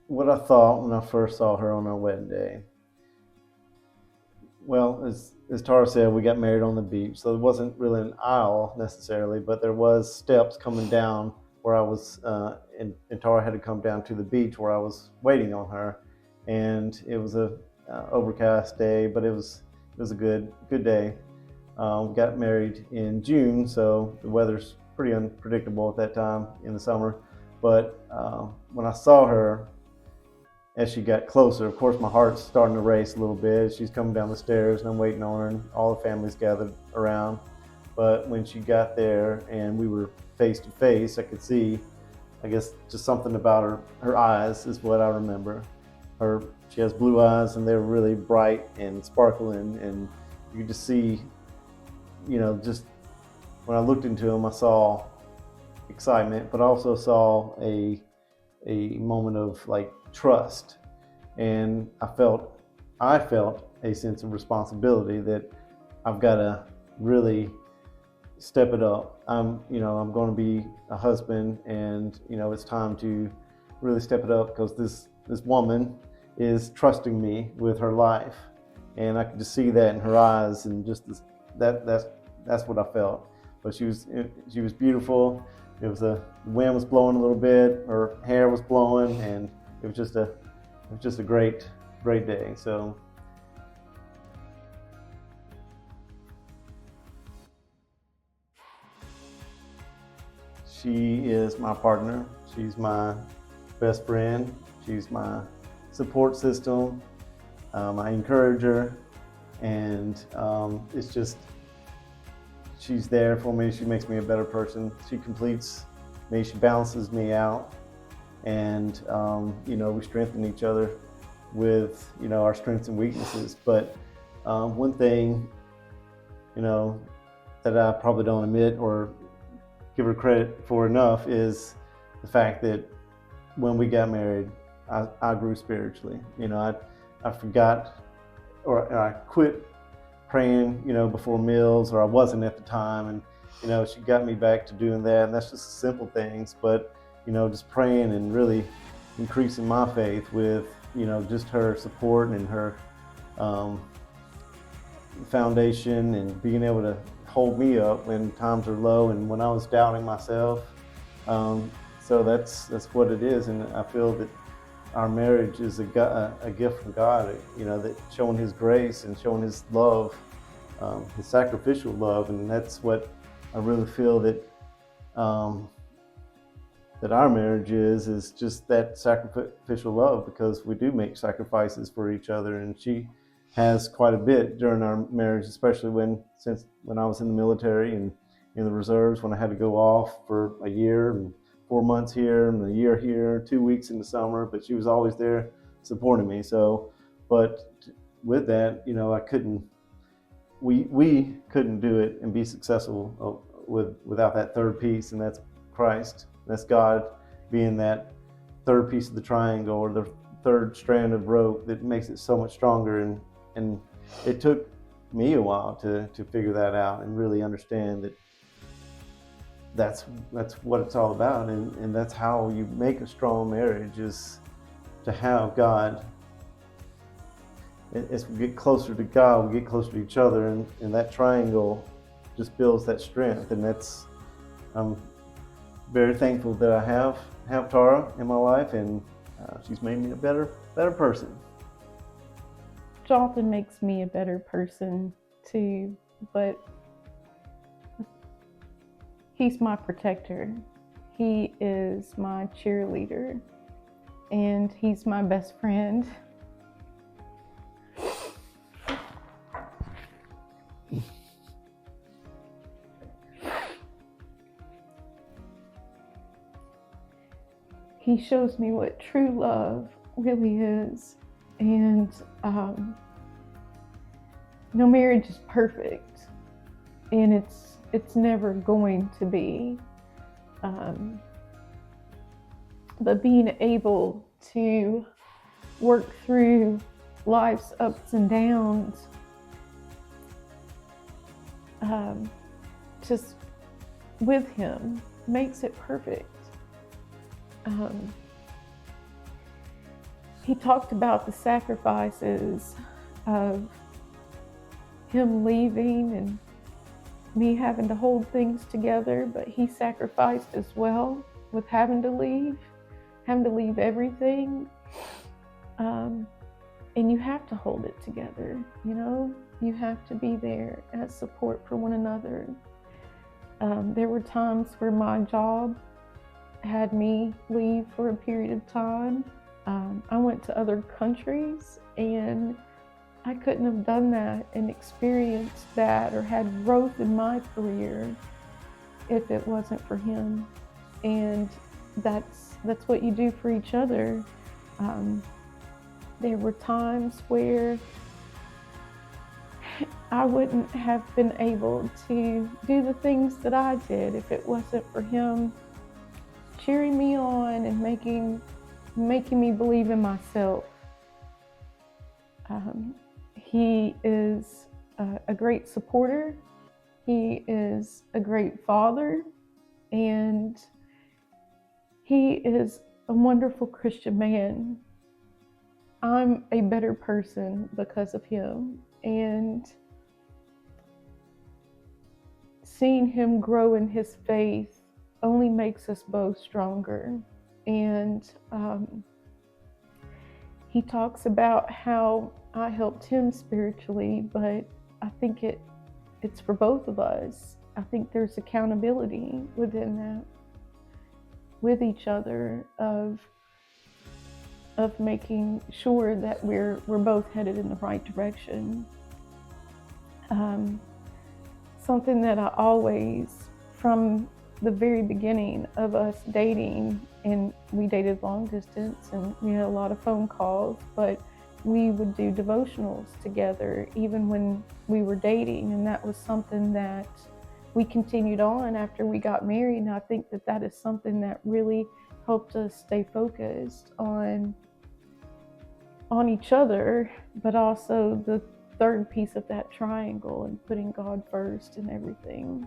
what I thought when I first saw her on our wedding day. Well, as Tara said, we got married on the beach, so it wasn't really an aisle necessarily, but there was steps coming down where I was, and Tara had to come down to the beach where I was waiting on her, and it was a overcast day, but it was a good day. We got married in June, so the weather's pretty unpredictable at that time in the summer. But when I saw her, as she got closer, of course, my heart's starting to race a little bit. She's coming down the stairs, and I'm waiting on her, and all the family's gathered around. But when she got there and we were face to face, I could see, I guess, just something about her eyes is what I remember. Her, she has blue eyes, and they're really bright and sparkling, and you could just see, just when I looked into them, I saw excitement, but I also saw a moment of like trust, and I felt a sense of responsibility that I've got to really step it up. I'm going to be a husband, and it's time to really step it up because this woman is trusting me with her life, and I could just see that in her eyes, and just that's what I felt. But she was beautiful. It was the wind was blowing a little bit, her hair was blowing, and it was just a great day. So she is my partner. She's my best friend. She's my support system. I encourage her, and it's just she's there for me. She makes me a better person. She completes me. She balances me out, and we strengthen each other with our strengths and weaknesses. But one thing you know that I probably don't admit or give her credit for enough is the fact that when we got married, I grew spiritually. I forgot, or I quit praying, before meals, or I wasn't at the time, and she got me back to doing that. And that's just simple things, but just praying and really increasing my faith with just her support and her um, foundation, and being able to hold me up when times are low and when I was doubting myself. Um, so that's what it is, and I feel that our marriage is a gift from God. That showing His grace and showing His love, His sacrificial love, and that's what I really feel um, that our marriage is just that sacrificial love, because we do make sacrifices for each other, and she has quite a bit during our marriage, especially when I was in the military and in the reserves, when I had to go off for a year and 4 months here and a year here, 2 weeks in the summer, but she was always there supporting me. So, but with that, I couldn't, we couldn't do it and be successful without that third piece, and that's Christ. That's God being that third piece of the triangle, or the third strand of rope that makes it so much stronger. And it took me a while to figure that out and really understand that that's what it's all about, and that's how you make a strong marriage, is to have God. As we get closer to God, we get closer to each other, and that triangle just builds that strength. And I'm very thankful that I have Tara in my life, and she's made me a better person. Jonathan makes me a better person too, but he's my protector. He is my cheerleader, and he's my best friend. He shows me what true love really is, and no marriage is perfect, and it's never going to be. Um, but being able to work through life's ups and downs, just with him, makes it perfect. Um, he talked about the sacrifices of him leaving and me having to hold things together, but he sacrificed as well with having to leave everything. And you have to hold it together, you know? You have to be there as support for one another. There were times where my job had me leave for a period of time. I went to other countries and I couldn't have done that and experienced that or had growth in my career if it wasn't for him. And that's what you do for each other. There were times where I wouldn't have been able to do the things that I did if it wasn't for him cheering me on and making me believe in myself. He is a great supporter. He is a great father, and he is a wonderful Christian man. I'm a better person because of him, and seeing him grow in his faith only makes us both stronger. And he talks about how I helped him spiritually, but I think it's for both of us. I think there's accountability within that, with each other, of making sure that we're both headed in the right direction. Something that I always, from the very beginning of us dating, and we dated long distance and we had a lot of phone calls, but we would do devotionals together even when we were dating, and that was something that we continued on after we got married. And I think that is something that really helped us stay focused on each other, but also the third piece of that triangle and putting God first in everything.